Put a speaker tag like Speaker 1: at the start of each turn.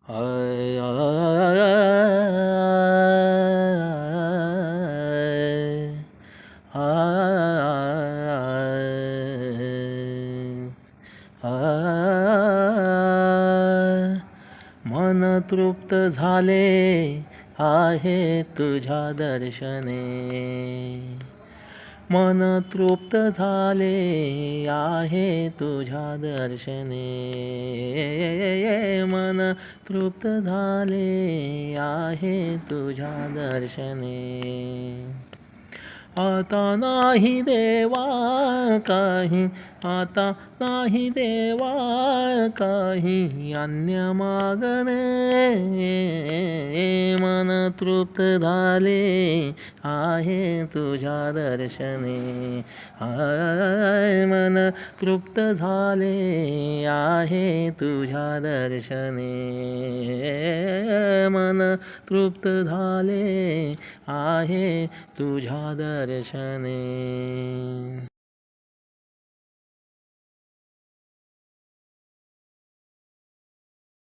Speaker 1: I, I, मन तृप्त झाले आहे तुझ्या दर्शने, मन तृप्त झाले आहे तुझ्या दर्शने, मन तृप्त झाले आहे तुझ्या दर्शने. आता नाही देवा काही, आता नाही देवा काही अन्य मागणे, मन तृप्त झाले आहे तुझ्या दर्शने, मन तृप्त झाले आहे तुझ्या दर्शने, मन तृप्त झाले आहे तुझ्या दर्शने.